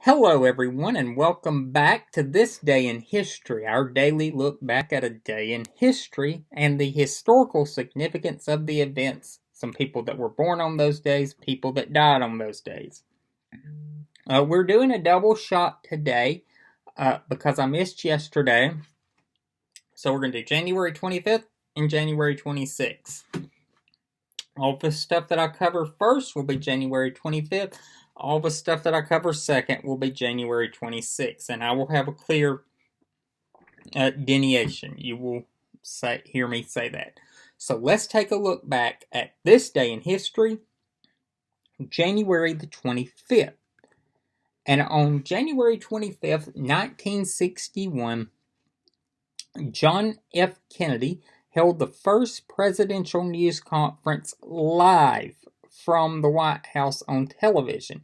Hello, everyone, and welcome back to This Day in History, our daily look back at a day in history and the historical significance of the events. Some people that were born on those days, people that died on those days. We're doing a double shot today because I missed yesterday. So we're going to do January 25th and January 26th. All the stuff that I cover first will be January 25th. All the stuff that I cover second will be January 26th. And I will have a clear delineation. You will hear me say that. So let's take a look back at this day in history, January the 25th. And on January 25th, 1961, John F. Kennedy held the first presidential news conference live from the White House on television.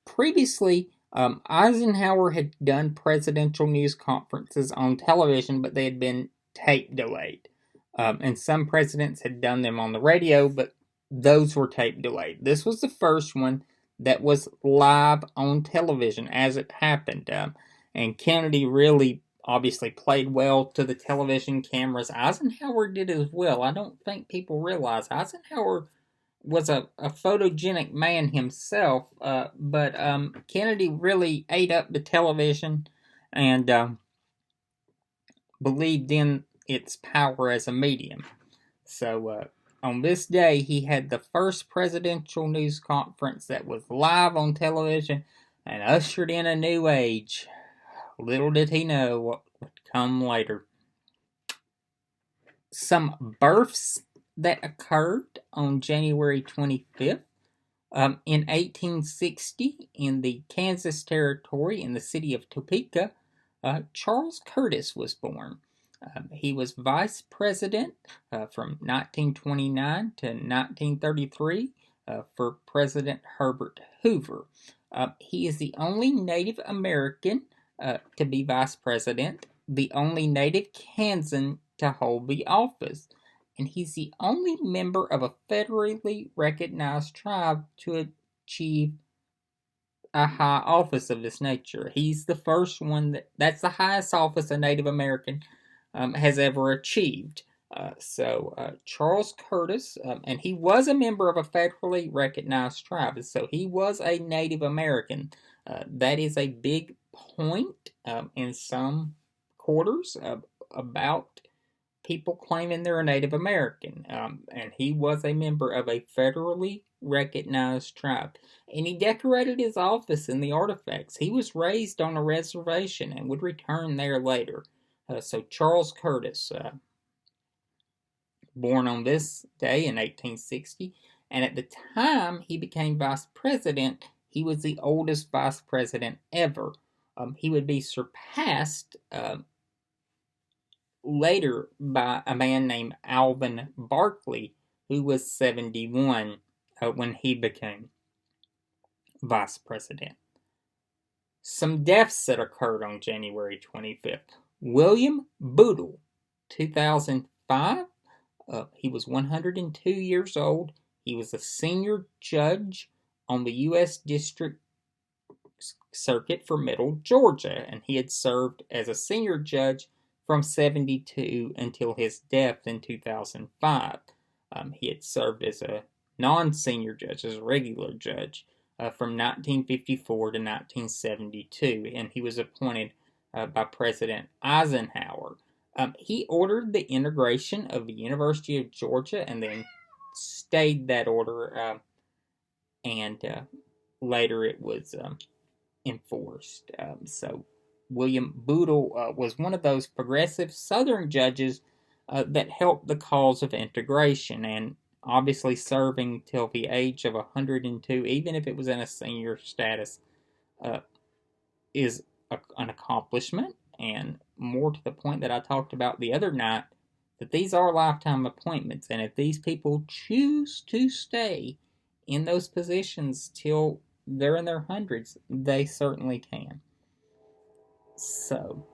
Previously, Eisenhower had done presidential news conferences on television, but they had been tape delayed. And some presidents had done them on the radio, but those were tape delayed. This was the first one that was live on television as it happened. And Kennedy really obviously played well to the television cameras. Eisenhower did as well. I don't think people realize Eisenhower was a photogenic man himself, but Kennedy really ate up the television and believed in its power as a medium. So on this day, he had the first presidential news conference that was live on television and ushered in a new age. Little did he know what would come later. Some births that occurred on January 25th. In 1860, in the Kansas Territory, in the city of Topeka, Charles Curtis was born. He was vice president from 1929 to 1933 for President Herbert Hoover. He is the only Native American to be vice president, the only Native Kansan to hold the office, and he's the only member of a federally recognized tribe to achieve a high office of this nature. He's the first one that's the highest office a Native American has ever achieved. Charles Curtis, and he was a member of a federally recognized tribe, so he was a Native American. That is a big point in some quarters about people claiming they're a Native American. And he was a member of a federally recognized tribe. And he decorated his office in the artifacts. He was raised on a reservation and would return there later. So Charles Curtis, born on this day in 1860, and at the time he became vice president, he was the oldest vice president ever. He would be surpassed later by a man named Alvin Barkley, who was 71 when he became vice president. Some deaths that occurred on January 25th. William Bootle, 2005. He was 102 years old. He was a senior judge on the U.S. District Circuit for Middle Georgia, and he had served as a senior judge from 72 until his death in 2005. He had served as a non-senior judge, as a regular judge, from 1954 to 1972, and he was appointed by President Eisenhower. He ordered the integration of the University of Georgia and then stayed that order, and later it was enforced. So William Bootle was one of those progressive Southern judges that helped the cause of integration, and obviously serving till the age of 102, even if it was in a senior status, is an accomplishment, and more to the point that I talked about the other night, that these are lifetime appointments, and if these people choose to stay in those positions till they're in their hundreds, they certainly can. So,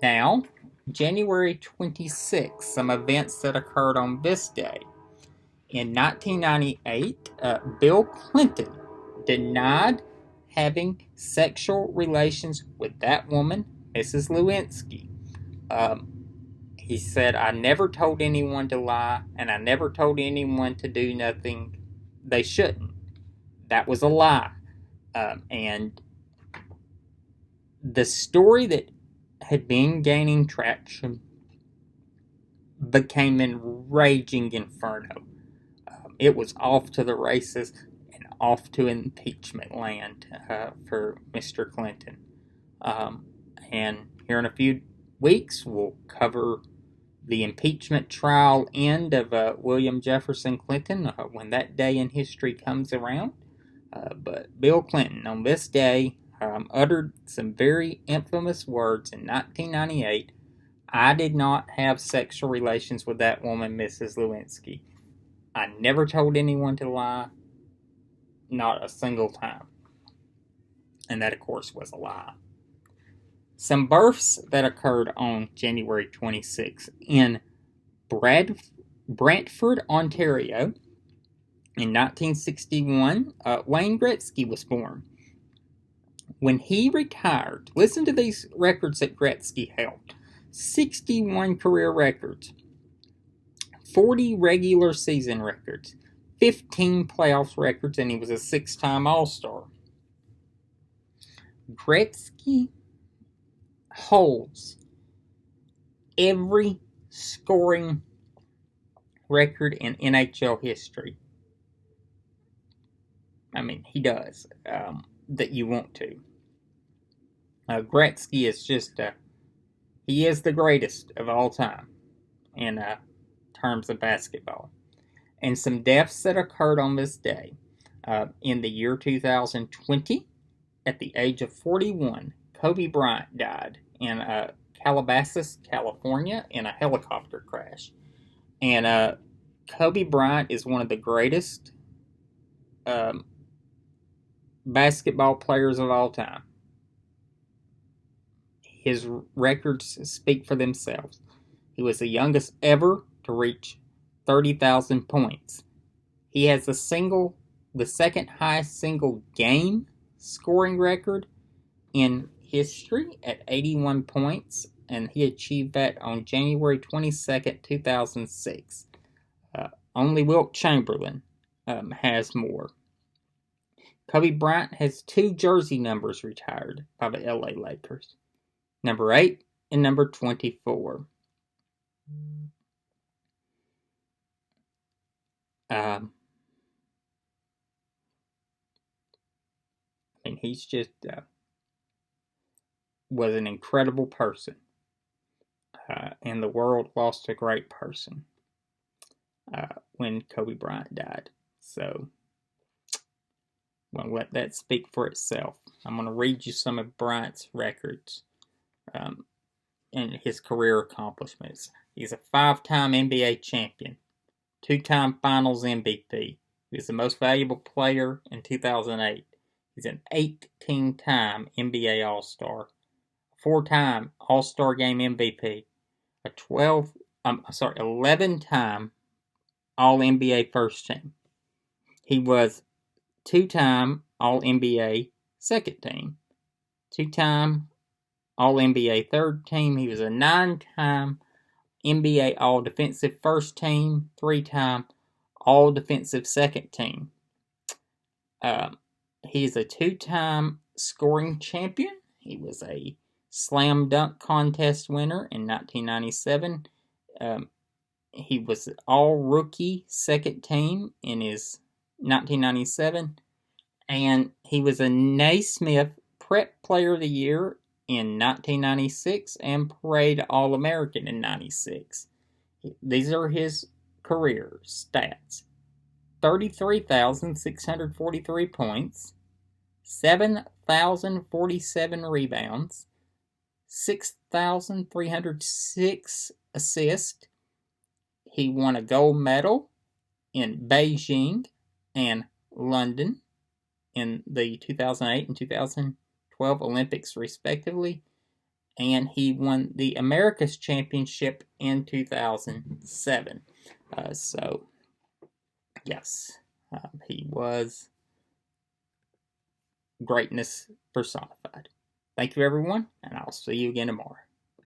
now, January 26th, some events that occurred on this day. In 1998, Bill Clinton denied having sexual relations with that woman, Mrs. Lewinsky. Um, he said, I never told anyone to lie, and I never told anyone to do nothing they shouldn't. That was a lie. And the story that had been gaining traction became an raging inferno. It was off to the races and off to impeachment land for Mr. Clinton. Um, and here in a few weeks, we'll cover the impeachment trial end of William Jefferson Clinton when that day in history comes around. But Bill Clinton, on this day, uttered some very infamous words in 1998. I did not have sexual relations with that woman, Mrs. Lewinsky. I never told anyone to lie, not a single time. And that, of course, was a lie. Some births that occurred on January 26th in Brantford, Ontario. In 1961, Wayne Gretzky was born. When he retired, listen to these records that Gretzky held. 61 career records, 40 regular season records, 15 playoff records, and he was a 6-time All-Star. Gretzky holds every scoring record in NHL history. I mean, he does, that you want to. Gretzky is just, he is the greatest of all time in terms of basketball. And some deaths that occurred on this day. In the year 2020, at the age of 41, Kobe Bryant died in Calabasas, California, in a helicopter crash. And Kobe Bryant is one of the greatest basketball players of all time. His records speak for themselves. He was the youngest ever to reach 30,000 points. He has the second highest single game scoring record in history at 81 points, and he achieved that on January 22nd, 2006. Only Wilt Chamberlain has more. Kobe Bryant has 2 jersey numbers retired by the LA Lakers, number 8 and number 24. And he's just was an incredible person. And the world lost a great person when Kobe Bryant died. So, I'm going to let that speak for itself. I'm going to read you some of Bryant's records and his career accomplishments. He's a 5-time NBA champion, 2-time Finals MVP. He was the most valuable player in 2008. He's an 18-time NBA All-Star, 4-time All-Star Game MVP, 11-time All-NBA First Team. He was 2-time All-NBA Second Team, 2-time All-NBA Third Team. He was a 9-time NBA All-Defensive First Team, 3-time All-Defensive Second Team. He's a 2-time scoring champion. He was a slam dunk contest winner in 1997. He was all-rookie second team in his 1997. And he was a Naismith Prep Player of the Year in 1996 and Parade All-American in 96. These are his career stats. 33,643 points, 7,047 rebounds, 6,306 assists. He won a gold medal in Beijing and London in the 2008 and 2012 Olympics, respectively. And he won the America's Championship in 2007. Yes, he was greatness personified. Thank you, everyone, and I'll see you again tomorrow.